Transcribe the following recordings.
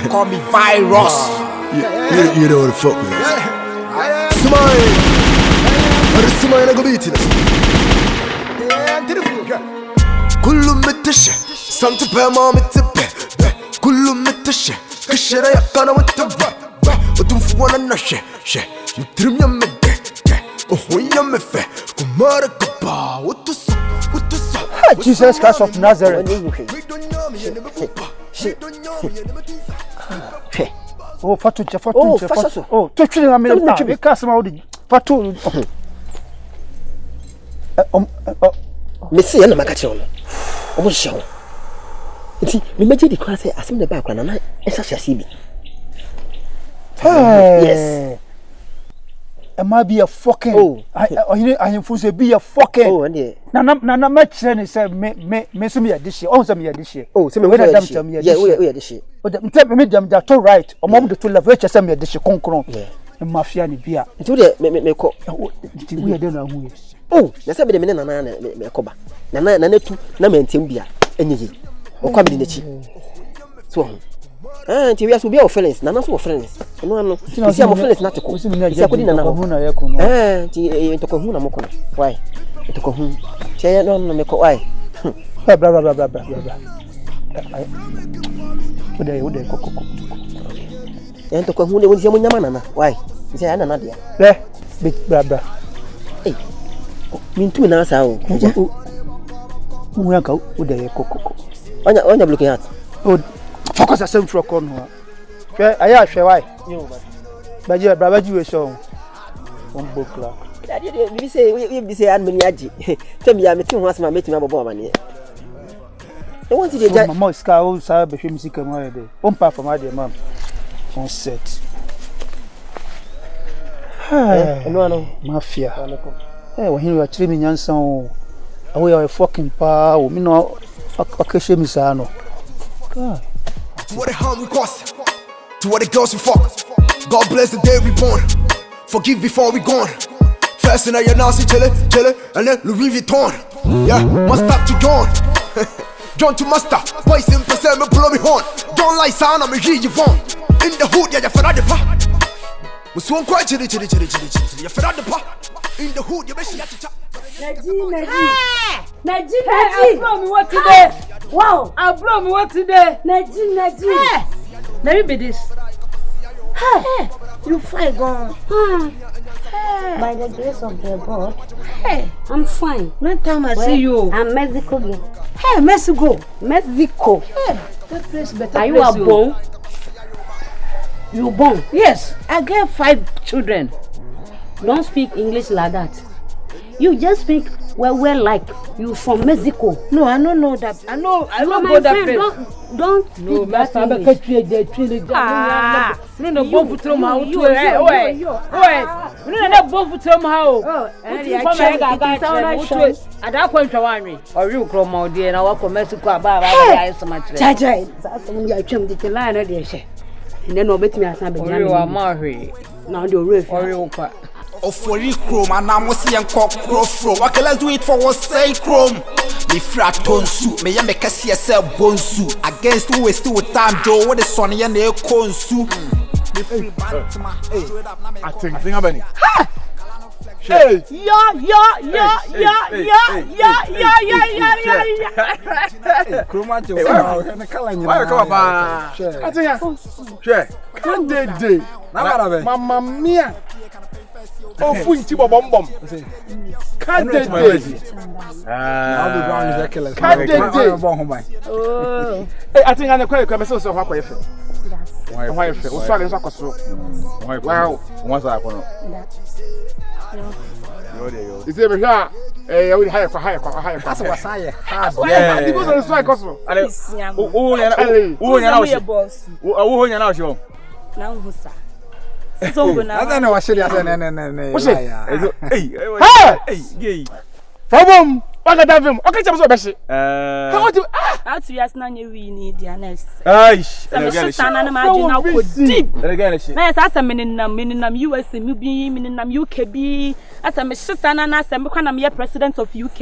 Call me virus. You know what the fuck, man. Smile. Smile, I go beat it. Kullu mitashi, something per mom it's a bed. Kullu mitashi, kashira yakana with the ba. Utum fuana na she. Trim ya me de. Oh, ya me fe. Kumara kapa. What to say? Jesus Christ of Nazareth. Oh, fatu. Oh, touching a minute. You can't smell the fatu. Missy and Macachon. Oh, show. We made the class as in the background, and I such a CB. Yes. It might be a fucking. Oh, I am supposed to be a fucking. Oh, and yeah. Nana, much sense said, me some year this year. Oh, some year this year. Oh, some year this year. But the medium that all right, or mom to love which some year this year, concron. Yeah. And mafia ni beer. Until they me call. We don't know who. Oh, there's a bit of men me coba. Nana two, Namentim beer. Any or come in the cheap. So. Until we have to be our friends, none of our friends. No, you see, our friends not to call. It's a good enough. To Kohuna Moko. Why? To Kohun. Say, no, make why. Blah, blah, blah, blah, blah, blah. Would they cook? And to Kohuna was your Yamana. Why? Is there another? There, big brother. Hey, mean 2 hours out. We are go, would they cook? On your looking at. Focus as for corner. I share why. But your brother, you show. One book clock. We say, I'm Miniaji. Tell me, I'm meeting once my meeting about money. I want to get my most cows, I have a music commodity. One part from my dear mum. On set. No, mafia. Hey, when you are trimming young son, we are a fucking power. Me no, occasion misano. God. To what the harm we cause, to what the girls we fuck. God bless the day we born. Forgive before we gone. First in your nasty chille, and then Louis Vuitton. Yeah, must stop to John. John to master, boys in percent me blow me horn. Don't lie, son, I'm a G you want. In the hood, yeah, you're fed the pa. We swung quite chilly, you're fed the pa. In the hood, you bet you have to chat. Najee, I brought me what today? Wow, I brought me what today? Najee. Let me be this. Hey, you fine gone. By the grace of the God, Hey, I'm fine. one time I see you. I'm Mexico girl. Hey, Mexico. Hey, That place better. are you a born? You born? Yes, I get 5 children. Don't speak English like that. You just speak well like you from Mexico. No, I don't know that. I know My go that friend, place. don't speak that English. No, bomb for Tom how to wait. No, bomb for Tom how. At that point, or you come out there and I walk to Mexico about so much. Jaja, that's when you came to the line of the and then obey me as I be. You are married. Now the roof. Or you are. Oh, for you, Chrome, and I'm see and cock fro. Okay, let's do it for one say, Chrome. Me frat ton suit, me make a CSL bone suit. Against who is still with time, Joe, what is Sonny and the corn soup. I think about it. Hey, yeah. Chromatic, why come about? I think, share. Mamma mia. Oh, Funchi bomb. Candidate. Oh, I think I'm quite a so how quiet. Why, wow, once I put is ever here? I will hire for hire. That's what I have. Yeah, it goes on the strike also. So I don't know what she has. Hey, problem. What got them? Okay, I'm so busy. How do That's yes, none you need the honest. deep. Yes, as a minimum US, minimum UKB, as a Mrs. Sana, as a president of UK.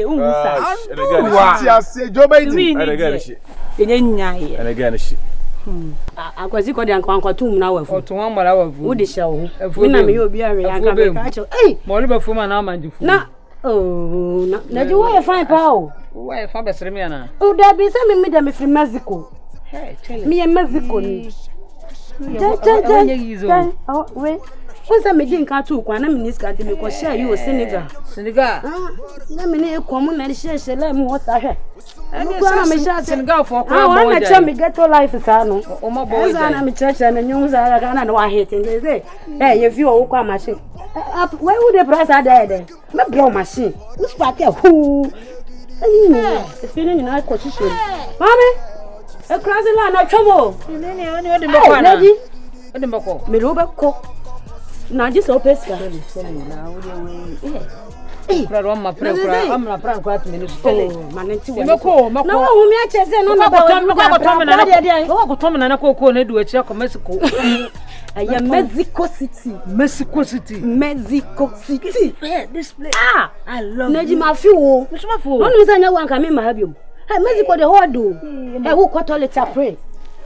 Akwasi ko de anko tum na wafu. Oto wan mara wafu. Wo de hye wo. Na me obi awe anka me ka cho. Mo le ba fu ma na amanjifu. Na na ji wo ye fine pa o. Wo ye fa besere me na. O da bi se me da me free Mexico. Hey, tell Me Mexico ni. Oh, we. Once I made in cartoon, when I'm in this country, because share you a Senegal. Senegal. Let me come and share, let me what I have. I'm a shot Senegal for I want to tell me get to life is no. Oh, my boys, I'm a church and the news are going to know hate. And they say, hey, if you all come machine. Where would the price are there? My blow machine. Which part of who? The feeling in our position. Mommy, a crossing line of trouble. Me Robert na just open scar. Pra ma pra am na pra kwa to me no Oh, manenti wo. Mako. Na wo mi a chese no na ko to me na ko na du achi ko Mexico. Aya Mexico City. Mexico City. This place. Ah, I love. Na ji ma fi wo. Me so ma fo. No no say nya wan ka me ma ha biom. Hey, Mexico the hard do. Hey, wo ko toilet a pray.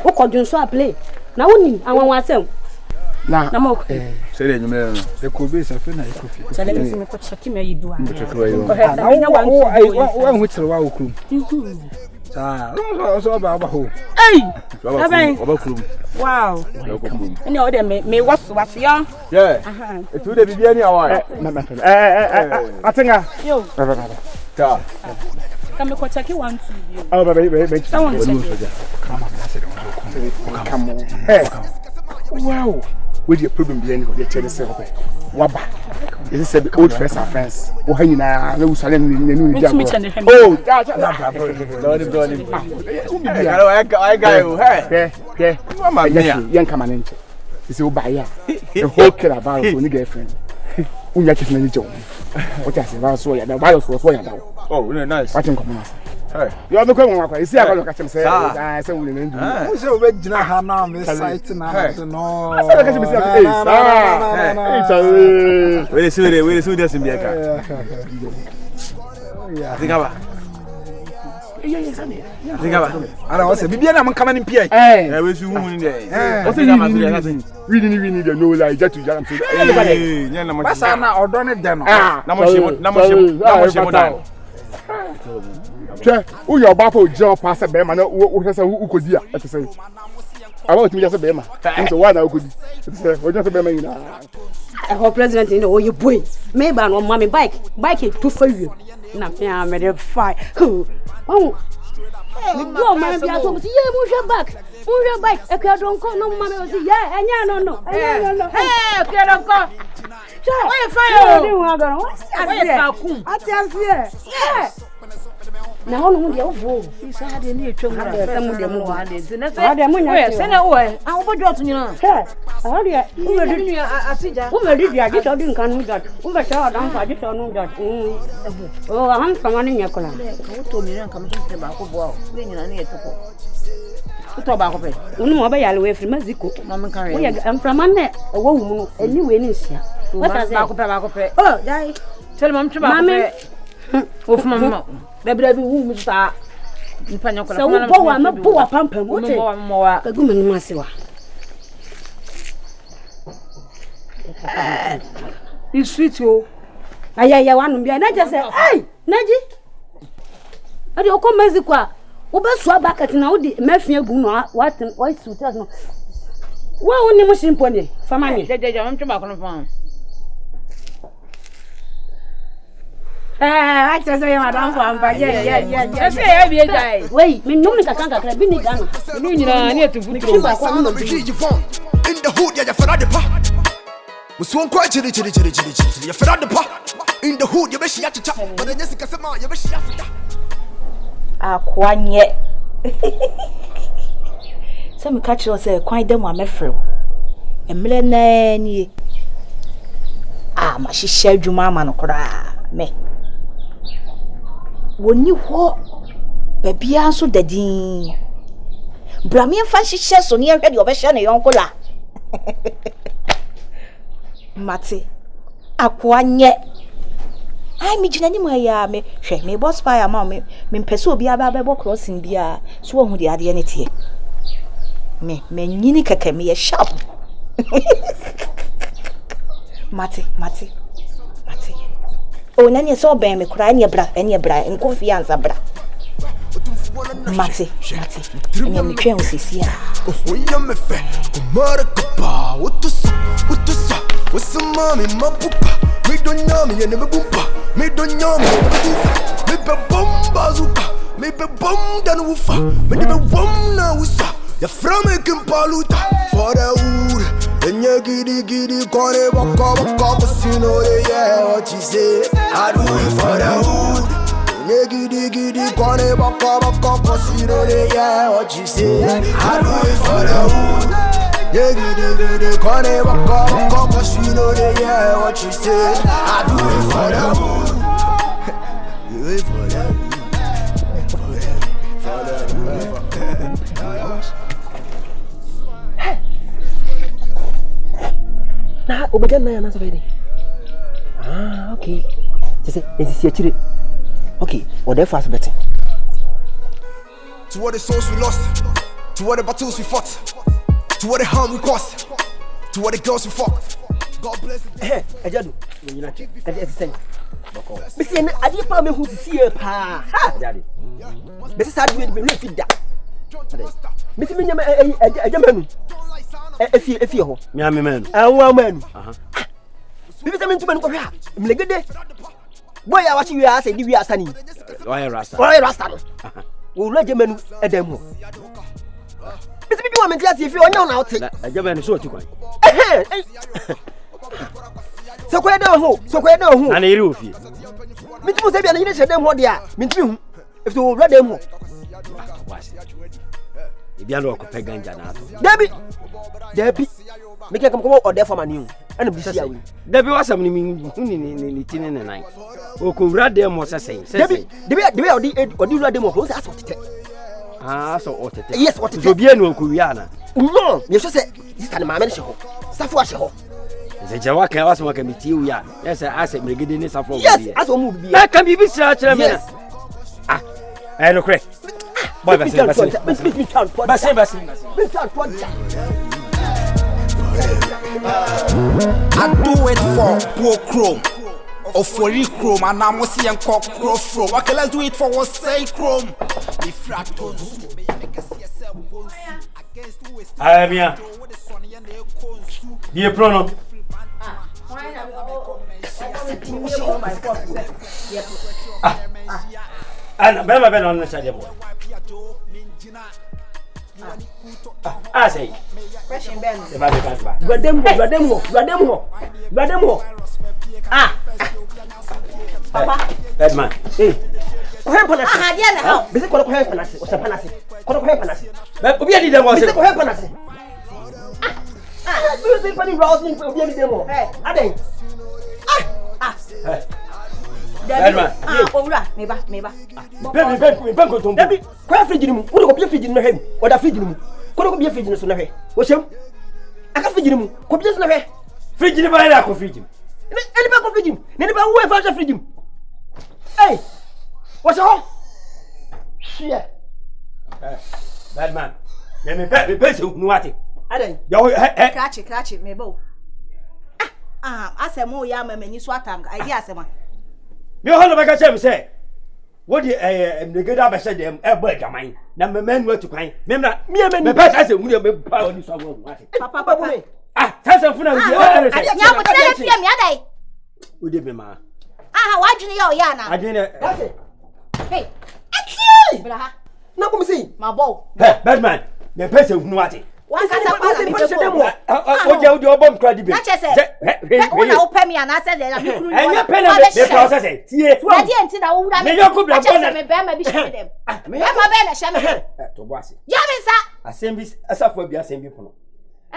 Wo ko dun so a play. Na wo ni awon wasem. Na mo say the numero no e ko be sa fe na e ko fi so let me see me ko check me you do am wa hu tire wa okrum sa so ba ho Hey, oba krum wow. krum Any other me what yo? yeah e tu de bibia ni awa atenga Yo, ta come ko check 1 2 you. oh be Someone check. come on hey wow with your problem behind you, tell yourself, Waba. This is the old friends and friends. Oh, hanging now, no silent in the new Oh, I got you. Hey, Mama, young command. It's all by ya. The whole killer about when you get friend. Who you just manage on. What I say, I saw you, the virus was what you know. Oh, really nice. Watching common. You are the one you see, I look at him say, I say, we didn't do. Who's your original Hannah? Miss Sight now. No, I said, wait a second, wait a second, just in the car. Think about think about I don't say, Bibiana, I'm coming in PA. Hey, I wish you wouldn't there. what's it? We need to know like that to jump. What's Anna or done it then? Number Che, who your battle job pass a bema no who say who could dia to say. I want to just a bema. So why now could say we just a bema in. I hope president you know you boy. Maybe no mommy bike it too for you. Na me am ready fight. Oh. Go man bia so say yeah move back. E ka don ko no mommy say yeah enya no. Hey, okay, don't go. Why fire? What's yeah. Na hono mu dia wo. Isa de ni etwa mu na Mu dia mu. Na de mu nya. Se na wo e. An wo do to nyina. He. Ahodi e. Wo me di atija. Wo me di agi to di nkan nu dat. Wo be ta dan fa di to nu dat. Oh, han kama ni nya kola. Wo to mi ran kam to ba ko bo a. Be nyina na etoko. Wo to ba ko pe. Unu mo be yale we free Mexico. Ma men kan re. Wo ya amframa na wo wu mu eni we ni nsia. What does ba ko pe. Oh, dai. Tell mam tba ko pe. Wo fu mama. Dabi wu mu ta. Nipanya kola. So wo bo wa ma bo wa pampam. Wo te. Mo wa. Ka gu mani masewa. It's sweet yo. Ayaya wanu bia na je say, "Hey, Naji." Ade o ko Mexico a, wo be so bucket na wo di mafia gu no what suit no. Wo woni mo shimpo ni, fama ni. Jeje mam tba ko no fa. I just say madam for amba. Yeah. Say e bi ejai. Wait, me no me kakanga kra bi ni Ghana. Nu nyina na etufu tro. in the hood ya fara de pa musuon kwa chiri ya fara de pa in the hood ya be shia chicha but then yes kasema ya be shia fita Akwanye. Se me catch you say kwan dem wa mefrew. Emle na ni. Ma hihye adwuma ama no kora me. Woni ho babia nso dadin. Bramien fa hihye so ne hwe de obehye ne yonkola. Mate. Akwanye. Ai mi gina ni mu ya me hwe me boss fire ma me mpese obi aba be crossing bia so wo hu de ade ne tie. Me nyini keke me sharp. Mate. O nani so ben me kura ene bra nko fi anza bra. Mate. Ene me twen osisi a. Oh yeah me fe. Kumara kapa. What to say? What's some mommy my pupa? Me don't know me ene me bumpa. Me don't know me ene me bumpa. Me be bomba zuka. Me be bom dan ufa. Me be bom na usa. Ya from me kimpaluta. For the wood. Enye gidi kore baka casino yeah what you say. I do it for the wood. Enye gidi kore baka casino yeah what you say. I do it for the wood. Gidi kore baka casino yeah what you say. I do it for the wood. Do it for the wood. Na obedan na ya na so be. Okay. Say ensisi akire. Okay, or the fast betting. To all the souls we lost, to all the battles we fought, to all the harm we caused, to all the girls we fucked. God bless the Eh, ajadu. Nyina che. Ade sen. Boko. Bisi na ade pa me hu sisi e pa. Ha, daddy. Bisi sa de me no fit da. Bisi me nyama ajamanu. Efie ho. Me amemanu. Anwa manu. Bibi se me ntuma nko hwa. Mlegede. Boy ya wachi wi asa di wi asa ni. Oye rasta. Oye rasta no. Wo lo ajamanu edam ho. Bisi bi wa me tiase efie onya na wote. Ajamanu so otikwan. Sokoye da ho. Na na iri ofie. Mitimu se bia na yine hyedem ho de a. Mintimi hu. Efie wo lo dem ho. Ebia lo ko peganja na ato. Debi. Make come order for manu. And be see awi. Debi wasam ni tini ne nan. O ko wura dem mo sesen. Debi odi wura dem ho say asotete. Ah so otete. Yes, otete. So bia no ko wia na. No, you should say this time ma me she ho. Safo a she ho. Ze jawa kan wasam kan miti wia. Yes, ase mregede ni safo bia. Yes, aso mu bia. Na kan bibi sira kire me na. Ah. Eh no kre. Boy, basi. I do it for poor chrome or for chrome and I'm see and cock crow. Okay, let's do it for what say chrome. The fractal I am here. Be a prono. And Ben on the side. I say, question Ben. Rademo. Ah, Papa. Bad man. Hey. Ah, dia na how? Bisi ko ko hepa nasi, o sepa nasi. Ko hepa nasi. Obi adi dem o se. Bisi ko hepa nasi. Ah, bisi pani browsing obi adi dem o. Aden. Ah. Bad man. Ah, owura, me ba. Ben ko tombo. Dabi, ko fridge ni mu. Wo ko bia fridge ni no hem. O da fridge ni mu. Ko bia fridge ni so na hwe. O shem. Aka fridge ni mu. Ko bia so na hwe. Fridge ni ba ila ko fridge. Ele ba ko fridge. Ni ba wo e fa fridge. Hey. What's up? Shit. Bad man. Me be se unu ate. Aden. Yo Krachi me bo. Ah, asemo ya mamani so atanga. Idea asema. Me ho no be ka chem say. Wo di negeda be se dem e boy gaman. Na me manu atukwan. Me me pa say mu me pa oni so wo ate. Papa. Ah, tasa funa wi. Ya mo tele fie me adai. Wo di me ma. Ah, wadwene ya o ya na. Adwene. Hey. Actually. Bra. Na ko msi. Ma bo. Hey, bad man. Me pa say unu ate. Wakasa pa na me o je obom kra di be. Na chese. Una open me na say na me kuru. Enya pen na me process e. Tie. Na die enti na wo wura me yoku bla bona. Me be ma bi hye dem. Me ma be na hye me. To bo ase. Ya me sa. Asem bi asafo bi asem bi pono.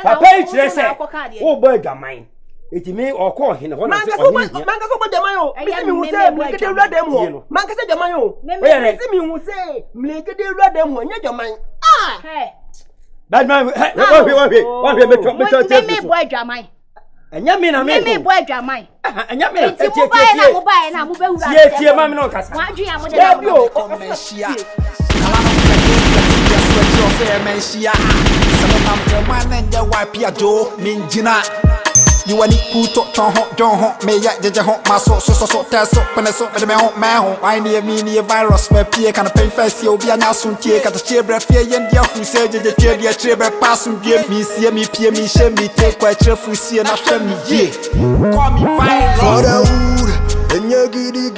Papa e kire say. O boy gaman. Eti me okọ hene ho na se oni. Manka so bo jaman o. Bisi mi hu se mlegede wura dem ho. Manka se jaman o. Bisi mi hu se mlegede wura dem ho nya jaman. Ah. Hey. Bad man, what me boy adwaman. Enya me na me boy adwaman. Enya me tie na mo be wura. Tie ma me no kasa. Wadwe ya mo de. what your fair man, she are. Some of them man and your wife, your Joe, Minjina. You want it cool to don't haunt me yet, did you haunt my soul, so test up when I saw the man, I near me near virus, my peer can pay first, you'll be an soon take at the chair breath here, and your who said the chair, your chair passing, give me, see me, peer me, share me, take quite cheerful, see and after me, yeah. Call me fire. For the wood, and your giddy